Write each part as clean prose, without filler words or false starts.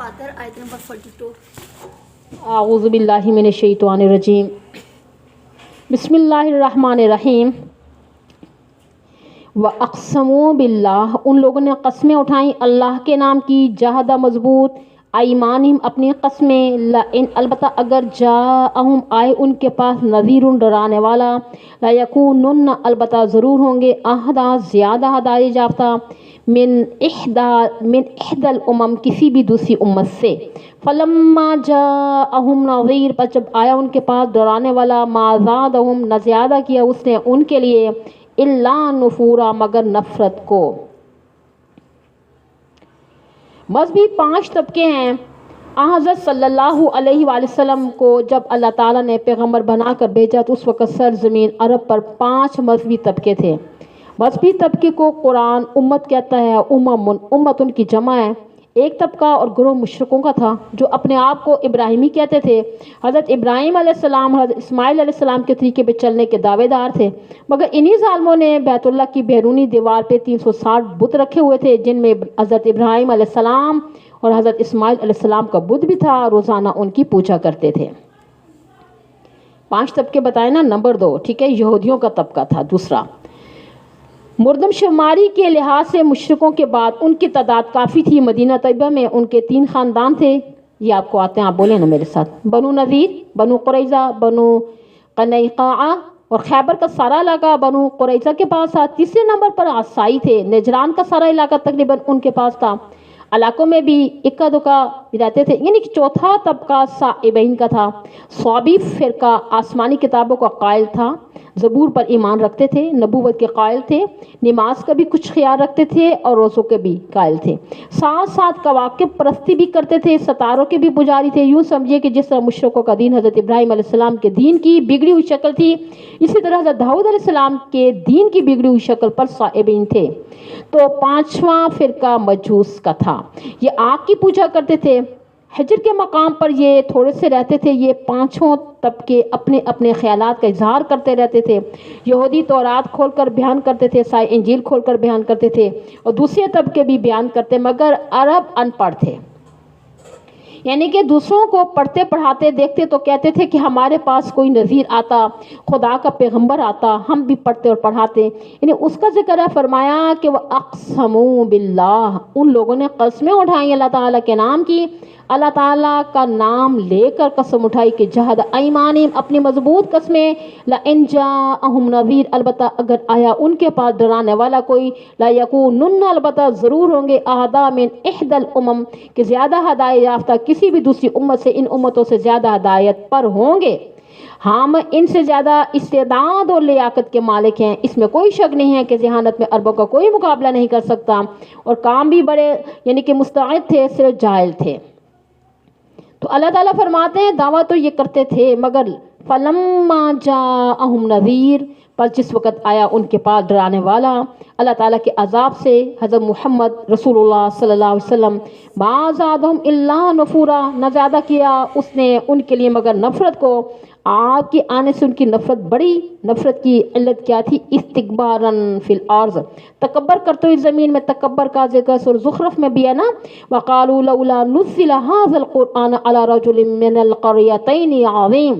फातर आयत नंबर 42। आऊज़ु बिल्लाहि मिनश शैतानिर रजीम। बिस्मिल्लाहिर्रहमानिर्रहीम। व अक़्समू बिल्लाह, उन लोगों ने कस्में उठाई अल्लाह के नाम की, जहदा मजबूत, ईमानिम अपनी कस्में, ला इन अलबत्ता अगर जाअहुम आए उनके पास नज़ीरुन डराने वाला, ला यकूनुन अलबत्ता ज़रूर होंगे, अहदा ज़्यादा हदायत याफ्ता, मिन इहदल उमम किसी भी दूसरी उम्मत से। फलम्मा जाअहुम नज़ीर, पर जब आया उनके पास डराने वाला, मा ज़ादहुम न ज़्यादा किया उसने उनके लिए इल्ला नुफूरा मगर नफ़रत को। मज़हबी 5 तबके हैं। हज़रत सल्लल्लाहु अलैहि वसल्लम को जब अल्लाह ताला ने पैगम्बर बनाकर भेजा तो उस वक़्त सरज़मीन अरब पर 5 मज़हबी तबके थे। मज़हबी तबके को कुरान उम्मत कहता है। उम्मत उनकी जमा है। एक तबका और ग्रोह मुशरिकों का था जो अपने आप को इब्राहिमी कहते थे। हज़रत इब्राहीम अलैहिस्सलाम हज़रत इस्माइल अलैहिस्सलाम के तरीके पे चलने के दावेदार थे, मगर इन्हीं ज़ालिमों ने बैतुल्लाह की बैरूनी दीवार पे 360 बुत रखे हुए थे, जिनमें हज़रत इब्राहीम अलैहिस्सलाम और हज़रत इस्माइल अलैहिस्सलाम का बुत भी था। रोज़ाना उनकी पूजा करते थे। 5 तबके बताए ना। नंबर 2, ठीक है, यहूदियों का तबका था। दूसरा, मुर्दमशुमारी के लिहाज से मुशरिकों के बाद उनकी तादाद काफ़ी थी। मदीना तैयबा में उनके 3 ख़ानदान थे। ये आपको आते हैं, आप बोले ना मेरे साथ। बनु नज़ीर, बनु कुरैज़ा, बनु क़नैक़ा और खैबर का सारा इलाका बनु कुरैज़ा के पास था। तीसरे नंबर पर असाई थे। नजरान का सारा इलाका तकरीबन उनके पास था। इलाकों में भी इक्का दुक्का रहते थे। यानी कि चौथा तबका साइबीन का था। स्वाबी फ़िरका आसमानी किताबों का कायल था, ज़बूर पर ईमान रखते थे, नबूवत के कायल थे, नमाज का भी कुछ ख्याल रखते थे और रोज़ों के भी कायल थे। साथ साथ कवाकिब परस्ती भी करते थे, सितारों के भी पुजारी थे। यूँ समझिए कि जिस तरह मुशरिकों का दीन हज़रत इब्राहीम अलैहिस्सलाम के दीन की बिगड़ी हुई शक्ल थी, इसी तरह हज़रत दाऊद अलैहिस्सलाम के दीन की बिगड़ी हुई शक्ल पर साइबीन थे। तो 5वां फ़िरका मजूस का था। ये आग की पूजा करते थे। हिजर के मकाम पर ये थोड़े से रहते थे। ये 5 तबके अपने अपने ख्यालात का इजहार करते रहते थे। यहूदी तौरात खोलकर बयान करते थे, ईसाई इंजील खोलकर बयान करते थे और दूसरे तबके भी बयान करते, मगर अरब अनपढ़ थे। यानी कि दूसरों को पढ़ते पढ़ाते देखते तो कहते थे कि हमारे पास कोई नज़ीर आता, खुदा का पैगंबर आता, हम भी पढ़ते और पढ़ाते। यानी उसका जिक्र है, फरमाया कि वह अक़्समू बिल्लाह, उन लोगों ने कस्में उठाई अल्लाह ताला के नाम की, अल्लाह ताला का नाम लेकर कसम उठाई कि जहद ईमानिम अपनी मजबूत कस्में, ला इन जाअहुम नज़ीर अलबत्ता अगर आया उनके पास डराने वाला कोई, ला यकूनुन अलबत्ता ज़रूर होंगे, अहदा मिन इहदल उमम कि ज़्यादा हदायत याफ्ता किसी भी दूसरी उम्मत से, इन उम्मतों से ज़्यादा हदायत पर होंगे। हम इनसे ज़्यादा इस्तेदाद और लियाकत के मालिक हैं। इसमें कोई शक नहीं है कि ज़हानत में अरबों का कोई मुकाबला नहीं कर सकता और काम भी बड़े यानी कि मुस्तैद थे, सिर्फ जाहिल थे। तो अल्लाह ताला फरमाते हैं दावा तो ये करते थे, मगर फलम्मा जाअहुम नज़ीर, पर जिस वक़्त आया उनके पास डराने वाला अल्लाह ताला के अजाब से, हज़रत मोहम्मद रसूलुल्लाह सल्लल्लाहु अलैहि वसल्लम, मा ज़ादहुम इल्ला नुफूरा, न ज़्यादा किया उसने उनके लिए मगर नफ़रत को। आपके आने से उनकी नफ़रत बढ़ी। नफ़रत की इल्लत क्या थी? इस्तिकबारन फिल अर्ज़, तकब्बर करते हुए ज़मीन में। तकब्बर का ज़िक्र सूरह ज़ुख़रफ़ में भी है ना, वक़ालू लौला नुज़्ज़िला हाज़ल क़ुरआन अला रजुलिन मिनल क़रयतैनि अज़ीम।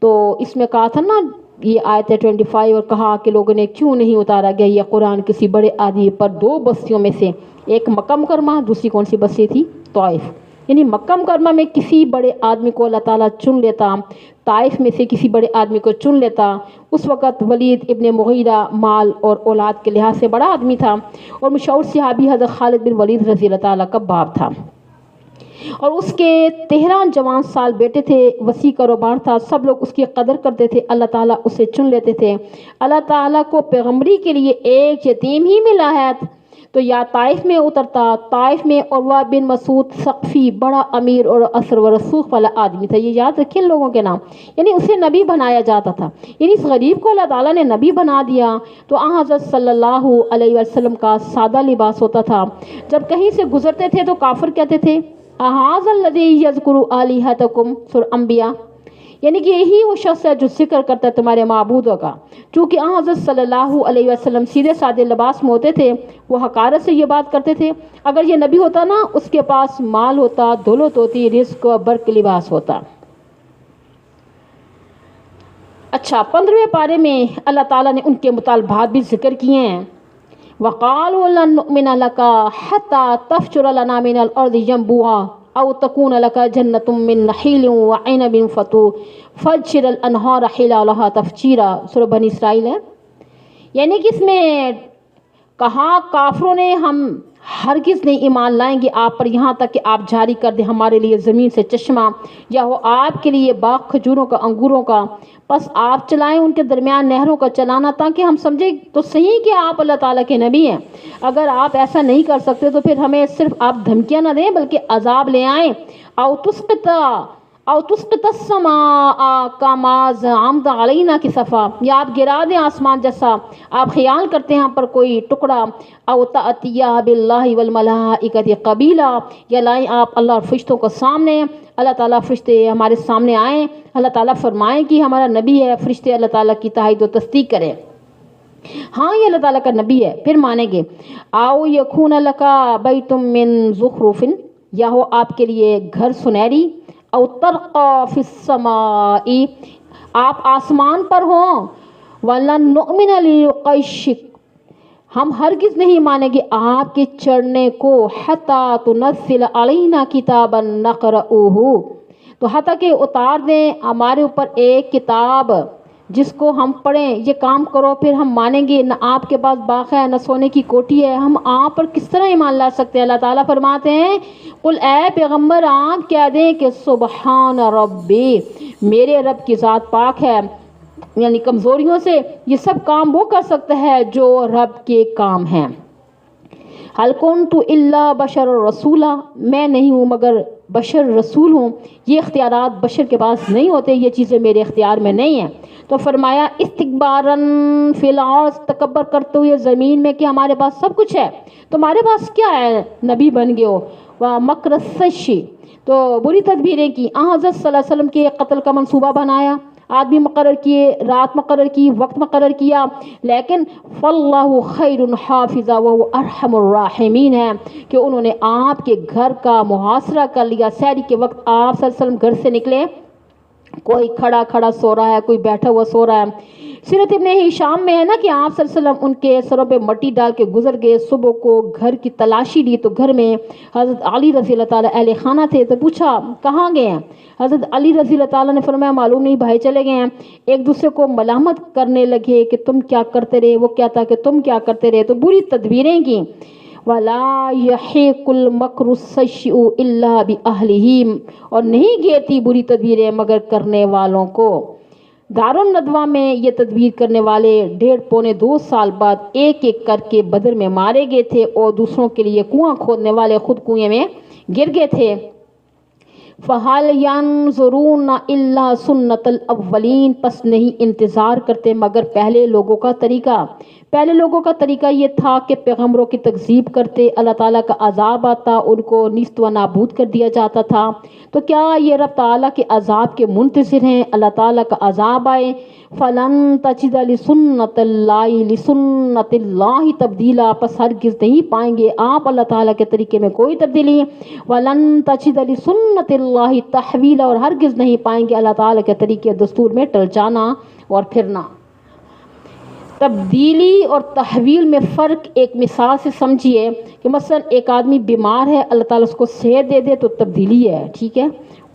तो इसमें कहा था ना, ये आयत 25, और कहा कि लोगों ने क्यों नहीं उतारा गया यह कुरान किसी बड़े आदमी पर 2 बस्तियों में से, एक मक्का मुकर्रमा, दूसरी कौन सी बस्ती थी? तौइफ़। यानी मक्का मुकर्रमा में किसी बड़े आदमी को अल्लाह ताला चुन लेता, ताइफ में से किसी बड़े आदमी को चुन लेता। उस वक़्त वलीद इब्ने मुगीरा माल और औलाद के लिहाज से बड़ा आदमी था और मशहूर सहाबी हज़रत खालिद बिन वलीद रज़ी अल्लाह ताला का बाप था और उसके 13 जवान साल बेटे थे। वसी कारोबार था, सब लोग उसकी कदर करते थे। अल्लाह ताला उसे चुन लेते थे। अल्लाह ताला को पैगम्बरी के लिए एक यतीम ही मिला है तो या ताइफ में उतरता। ताइफ में उर्वा बिन मसूद सक़फ़ी बड़ा अमीर और असर व रसूख वाला आदमी था। ये याद रखें लोगों के नाम। यानी उसे नबी बनाया जाता था। यानी इस गरीब को अल्लाह ताला ने नबी बना दिया। तो हज़रत सल्लल्लाहु अलैहि वसल्लम का सादा लिबास होता था। जब कहीं से गुजरते थे तो काफिर कहते थे, अहाज़ल लज़ी यज़कुरु आलिहतकुम, सूरह अंबिया। یعنی کہ یہی وہ شخص ہے جو ذکر کرتا ہے تمہارے معبودوں کا۔ چونکہ حضرت صلی اللہ علیہ وسلم سیدھے سادے لباس میں ہوتے تھے، وہ حقارت سے یہ بات کرتے تھے۔ اگر یہ نبی ہوتا نا، اس کے پاس مال ہوتا، دولت ہوتی، رزق و برق لباس ہوتا۔ اچھا، 15ویں پارے میں اللہ تعالیٰ نے ان کے مطالبات بھی ذکر کیے ہیں۔ وَقَالُوا لَن نُؤْمِنَ لَكَ حَتَّى تَفْجُرَ لَنَا مِنَ الْأَرْضِ يَنبُوعًا أَوْ تَكُونَ لَكَ جَنَّةٌ مِّن نَخِيلٍ وَعِنَبٍ فَتُفَجِّرَ الْأَنْهَارَ خِلَالَهَا تَفْجِيرًا، سورہ بنی اسرائیل ہے۔ یعنی کہ اس میں کہا کافروں نے ہم ہرگز نہیں ایمان لائیں گے آپ پر یہاں تک کہ آپ جاری کر دیں ہمارے لیے زمین سے چشمہ، یا ہو آپ کے لیے باغ کھجوروں کا، انگوروں کا، بس آپ چلائیں ان کے درمیان نہروں کا چلانا، تاکہ ہم سمجھیں تو صحیح کہ آپ اللہ تعالیٰ کے نبی ہیں۔ اگر آپ ایسا نہیں کر سکتے تو پھر ہمیں صرف آپ دھمکیاں نہ دیں بلکہ عذاب لے آئیں۔ او تسقط السماء کما زعمت علینا کسفا، یا آپ گرا دیں آسمان جیسا آپ خیال کرتے ہیں ہم پر کوئی ٹکڑا۔ او تأتیا باللہ والملائکۃ قبیلا، یا لائیں آپ اللہ اور فرشتوں کو سامنے، اللہ تعالیٰ فرشتے ہمارے سامنے آئیں، اللہ تعالیٰ فرمائیں کہ ہمارا نبی ہے، فرشتے اللہ تعالیٰ کی تائید و تصدیق کریں، ہاں یہ اللہ تعالیٰ کا نبی ہے، پھر مانیں گے۔ آؤ یکون لکا بیت من زخرف، یا ہو آپ کے لیے گھر سنہری، او ترقا فی السماء، آپ آسمان پر ہوں، ولن نؤمن لرقیشک، ہم ہرگز نہیں مانیں گے آپ کے چڑھنے کو، حتی تنزل علینا کتابا نقرؤہ، تو حتیٰ کہ اتار دیں ہمارے اوپر ایک کتاب جس کو ہم پڑھیں، یہ کام کرو پھر ہم مانیں گے۔ نہ آپ کے پاس باغ ہے، نہ سونے کی کوٹھی ہے، ہم آپ پر کس طرح ایمان لا سکتے ہیں؟ اللہ تعالیٰ فرماتے ہیں قل، اے پیغمبر آپ کہہ دیں کہ سبحان ربی، میرے رب کی ذات پاک ہے، یعنی کمزوریوں سے یہ سب کام وہ کر سکتا ہے جو رب کے کام ہیں۔ حل کنت الا بشر رسولا، میں نہیں ہوں مگر بشر رسول ہوں، یہ اختیارات بشر کے پاس نہیں ہوتے، یہ چیزیں میرے اختیار میں نہیں ہیں۔ تو فرمایا استکباراً فی الارض، تکبر کرتے ہوئے زمین میں کہ ہمارے پاس سب کچھ ہے، تمہارے پاس کیا ہے؟ نبی بن گئے ہو۔ ومکر السیئ، تو بری تدبیریں کی، حضرت صلی اللہ علیہ وسلم کے قتل کا منصوبہ بنایا، آدمی مقرر کیے، رات مقرر کی، وقت مقرر کیا، لیکن فاللہ خیر حافظا وہو ارحم الراحمین ہے کہ انہوں نے آپ کے گھر کا محاصرہ کر لیا۔ سحری کے وقت آپ صلی اللہ علیہ وسلم گھر سے نکلے، کوئی کھڑا کھڑا سو رہا ہے، کوئی بیٹھا ہوا سو رہا ہے۔ سیرت ابن ہشام میں ہے نا کہ آپ صلی اللہ علیہ وسلم ان کے سروں پہ مٹی ڈال کے گزر گئے، صبح کو گھر کی تلاشی لی تو گھر میں حضرت علی رضی اللہ تعالیٰ اہل خانہ تھے، تو پوچھا کہاں گئے ہیں؟ حضرت علی رضی اللہ تعالیٰ نے فرمایا معلوم نہیں بھائی چلے گئے ہیں۔ ایک دوسرے کو ملامت کرنے لگے کہ تم کیا کرتے رہے، وہ کہتا کہ تم کیا کرتے رہے، تو بری تدبیریں کی۔ وَلَا يَحِيقُ الْمَكْرُ السَّيِّئُ إِلَّا بِأَهْلِهِ، اور نہیں گھیرتی بری تدبیریں مگر کرنے والوں کو۔ دارالندوہ میں یہ تدبیر کرنے والے 1.5-2 سال بعد ایک ایک کر کے بدر میں مارے گئے تھے، اور دوسروں کے لیے کنواں کھودنے والے خود کنویں میں گر گئے تھے۔ فَهَلْ يَنظُرُونَ إِلَّا سُنَّتَ الْأَوَّلِينَ، پس نہیں انتظار کرتے مگر پہلے لوگوں کا طریقہ۔ پہلے لوگوں کا طریقہ یہ تھا کہ پیغمبروں کی تکذیب کرتے، اللہ تعالیٰ کا عذاب آتا، ان کو نیست و نابود کر دیا جاتا تھا۔ تو کیا یہ رب تعالیٰ کے عذاب کے منتظر ہیں؟ اللہ تعالیٰ کا عذاب آئے، فَلَن تَجِدَ لِسُنَّتِ اللَّهِ تَبْدِيلًا، پس ہرگز نہیں پائیں گے آپ اللہ تعالیٰ کے طریقے میں کوئی تبدیلی۔ وَلَن تَجِدَ لِسُنَّتِ اللَّهِ تَحْوِيلًا، اور ہرگز نہیں پائیں گے اللہ تعالیٰ کے طریقے دستور میں ٹل جانا اور پھرنا۔ تبدیلی اور تحویل میں فرق ایک مثال سے سمجھیے کہ مثلا ایک آدمی بیمار ہے، اللہ تعالیٰ اس کو صحت دے دے تو تبدیلی ہے، ٹھیک ہے،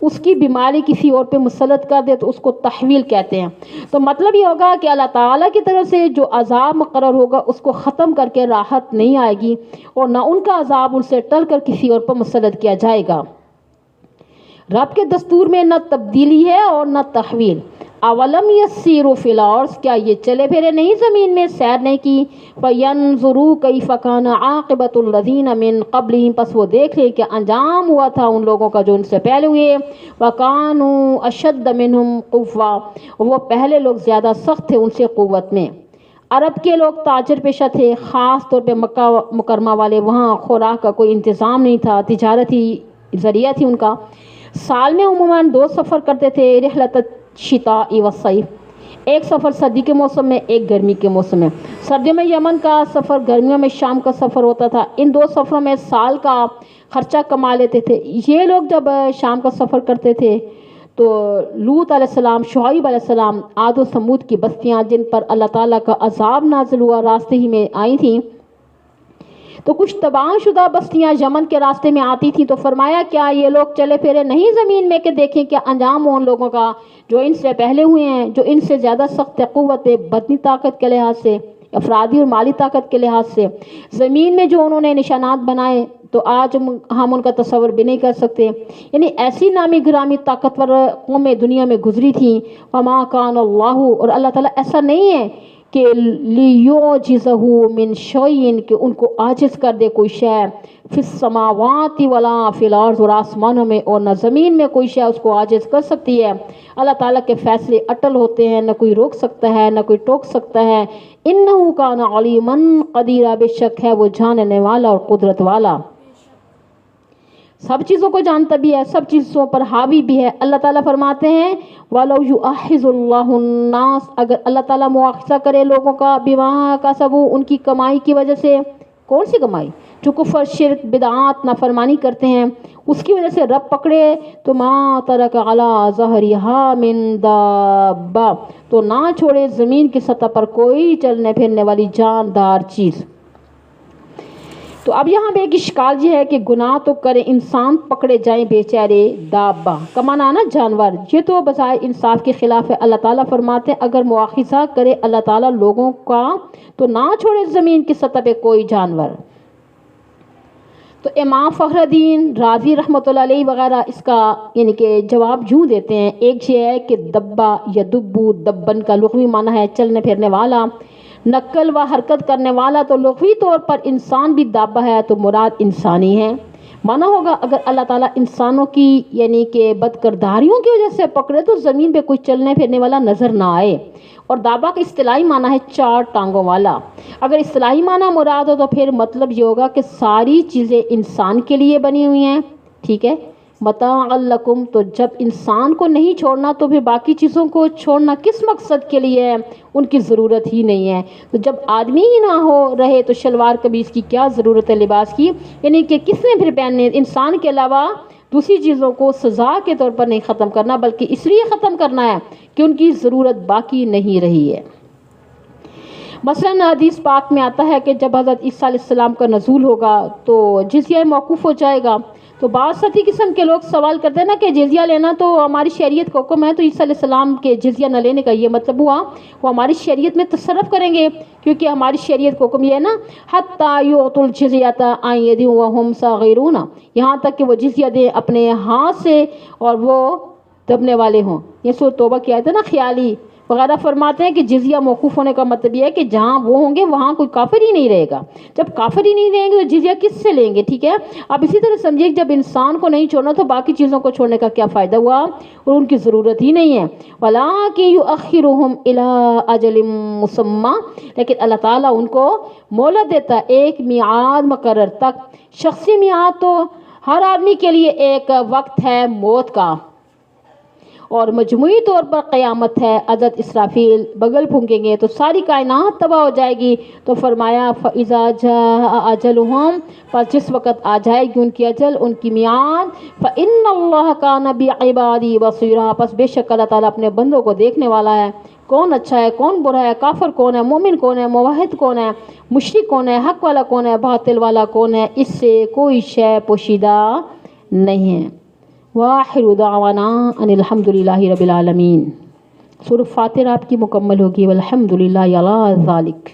اس کی بیماری کسی اور پہ مسلط کر دے تو اس کو تحویل کہتے ہیں۔ تو مطلب یہ ہوگا کہ اللہ تعالیٰ کی طرف سے جو عذاب مقرر ہوگا اس کو ختم کر کے راحت نہیں آئے گی، اور نہ ان کا عذاب ان سے ٹل کر کسی اور پر مسلط کیا جائے گا۔ رب کے دستور میں نہ تبدیلی ہے اور نہ تحویل۔ اولم یسیروا فی الارض، کیا یہ چلے پھرے نہیں زمین میں، سیر نہیں کی؟ فینظروا کیف کان عاقبۃ الذین من قبلہم، پس وہ دیکھ لیں کہ انجام ہوا تھا ان لوگوں کا جو ان سے پہلے ہوئے۔ وکانوا اشد منہم قوۃ، وہ پہلے لوگ زیادہ سخت تھے ان سے قوت میں۔ عرب کے لوگ تاجر پیشہ تھے، خاص طور پہ مکہ مکرمہ والے، وہاں خوراک کا کوئی انتظام نہیں تھا، تجارتی ذریعہ تھی ان کا۔ سال میں عموماً 2 سفر کرتے تھے، رحلت शिताई व सैफ, एक सफ़र सर्दी के मौसम में, एक गर्मी के मौसम में। सर्दियों में यमन का सफ़र, गर्मियों में शाम का सफ़र होता था। इन दो सफ़रों में साल का खर्चा कमा लेते थे। ये लोग जब शाम का सफ़र करते थे तो लूत अलैहिस्सलाम, शुआइब अलैहिस्सलाम, आद व समूद की बस्तियाँ जिन पर अल्लाह ताला का अज़ाब नाज़िल हुआ रास्ते ही में आई थीं, तो कुछ तबाहशुदा बस्तियाँ यमन के रास्ते में आती थीं। तो फरमाया क्या ये लोग चले फिरे नहीं ज़मीन में कि देखें क्या अंजाम हो उन लोगों का जो इनसे पहले हुए हैं, जो इनसे ज़्यादा सख्त क़ुव्वत, बदनी ताकत के लिहाज से, अफरादी और माली ताकत के लिहाज से ज़मीन में जो उन्होंने निशानात बनाए, तो आज हम उनका तस्वर भी नहीं कर सकते। यानी ऐसी नामी गिरामी ताकतवर कौमें दुनिया में गुजरी थी। वमा कान अल्लाहु, और अल्लाह ताला ऐसा नहीं है कि लियुजिज़हु मिन शैइन, कि उनको आजिज़ कर दे कोई शय, फिस समावाति वला फिल अर्ज़, और आसमानों में और न ज़मीन में कोई शय उसको आजिज़ कर सकती है। अल्लाह ताला के फ़ैसले अटल होते हैं, न कोई रोक सकता है न कोई टोक सकता है। इन्नहु कान अलीमन क़दीरा, बेशक है वो जानने वाला और कुदरत वाला, सब चीज़ों को जानता भी है, सब चीज़ों पर हावी भी है। अल्लाह ताला फरमाते हैं वलौ युअख़िज़ुल्लाहु अन्नास, अगर अल्लाह ताला मुआख़ज़ा करे लोगों का बिमा कसबू, उनकी कमाई की वजह से। कौन सी कमाई? जो कुफ़र, शिर्क, बिदआत, नाफरमानी करते हैं, उसकी वजह से रब पकड़े तो मा तरक अला ज़हरिहा मिन दाब्बा, तो ना छोड़े ज़मीन की सतह पर कोई चलने फिरने वाली जानदार चीज़। तो अब यहाँ पे एक इश्काल ये है कि गुनाह तो करे इंसान, पकड़े जाएं बेचारे दाब्बा, कमाना ना जानवर, ये तो बजाय इंसाफ के ख़िलाफ़ है। अल्लाह ताला फरमाते हैं अगर मुआख़ज़ा करे अल्लाह ताला लोगों का तो ना छोड़े ज़मीन की सतह पे कोई जानवर। तो इमाम फ़खरुद्दीन राज़ी रहमतुल्लाह अलैहि वग़ैरह इसका यानी कि जवाब यूँ देते हैं। एक ये है कि दब्बा या दुब्बू, दब्बन का लुग़वी माना है चलने फिरने वाला, नकल व हरकत करने वाला। तो लुग़वी तौर पर इंसान भी दाब्बा है, तो मुराद इंसानी है। माना होगा अगर अल्लाह ताला इंसानों की यानी कि बदकिरदारियों की वजह से पकड़े तो ज़मीन पे कुछ चलने फिरने वाला नज़र ना आए। और दाबा का इस्तिलाही माना है चार टांगों वाला। अगर इस्तिलाही माना मुराद हो तो फिर मतलब ये होगा कि सारी चीज़ें इंसान के लिए बनी हुई हैं, ठीक है, मताअल्लकुम। तो जब इंसान को नहीं छोड़ना तो फिर बाकी चीज़ों को छोड़ना किस मकसद के लिए है? उनकी ज़रूरत ही नहीं है। तो जब आदमी ही ना हो रहे तो शलवार कमीज़ की क्या ज़रूरत है लिबास की? यानी कि किसने फिर पहनने? इंसान के अलावा दूसरी चीज़ों को सज़ा के तौर पर नहीं ख़त्म करना, बल्कि इसलिए ख़त्म करना है कि उनकी ज़रूरत बाकी नहीं रही है। मसलन हदीस पाक में आता है कि जब हज़रत ईसा अलैहिस्सलाम का नज़ूल होगा तो जिज़िया मौकूफ़ हो जाएगा। तो बाद सती किस्म के लोग सवाल करते हैं ना कि जिज़िया लेना तो हमारी शरीयत का हुक्म है, तो ईसा अलैहिस्सलाम के जिज़िया न लेने का ये मतलब हुआ वो हमारी शरीयत में तसर्रुफ़ करेंगे, क्योंकि हमारी शरीयत का हुक्म ये है ना हत्ता युअतुल जिज़ियता अन यदिन व हुम साग़िरून, यहाँ तक कि वो जिज़िया दें अपने हाथ से और वो दबने वाले हों। ये सूरह तौबा की आयत है ना, ख्याली वगैरह फरमाते हैं कि जिज़िया मौकूफ़ होने का मतलब ये है कि जहाँ वो होंगे वहाँ कोई काफिर ही नहीं रहेगा। जब काफिर ही नहीं रहेंगे तो जिज़िया किससे लेंगे? ठीक है। अब इसी तरह समझिए कि जब इंसान को नहीं छोड़ना तो बाकी चीज़ों को छोड़ने का क्या फ़ायदा हुआ, और उनकी ज़रूरत ही नहीं है। वलाकिन युअख़िरुहुम इला अजलिम मुसम्मा, लेकिन अल्लाह ताला उनको मोहलत देता है एक मियाद मुकर्रर तक। शख्सी मियाद तो हर आदमी के लिए एक वक्त है मौत का, और मजमूई तौर पर क़यामत है। हज़रत इसराफील बगल फूंकेंगे तो सारी कायनात तबाह हो जाएगी। तो फरमाया फ़इज़ा जाअ अजलुहुम, पर जिस वक़्त आ जाएगी उनकी अजल, उनकी मियाद, फ़इन्नल्लाह कान बिइबादी बसीरा, बस बेशक अल्लाह ताला अपने बंदों को देखने वाला है। कौन अच्छा है, कौन बुरा है, काफिर कौन है, मोमिन कौन है, मुवाहिद कौन है, मुशरिक कौन है, हक़ वाला कौन है, बातिल वाला कौन है, इससे कोई शय पोशीदा नहीं है। वाहिरु दावाना अनिल हम्दुलिल्लाहि रब्बिल आलमीन। सूरह फातिहा आपकी मुकम्मल होगी। वल्हम्दुलिल्लाहि अला ज़ालिक।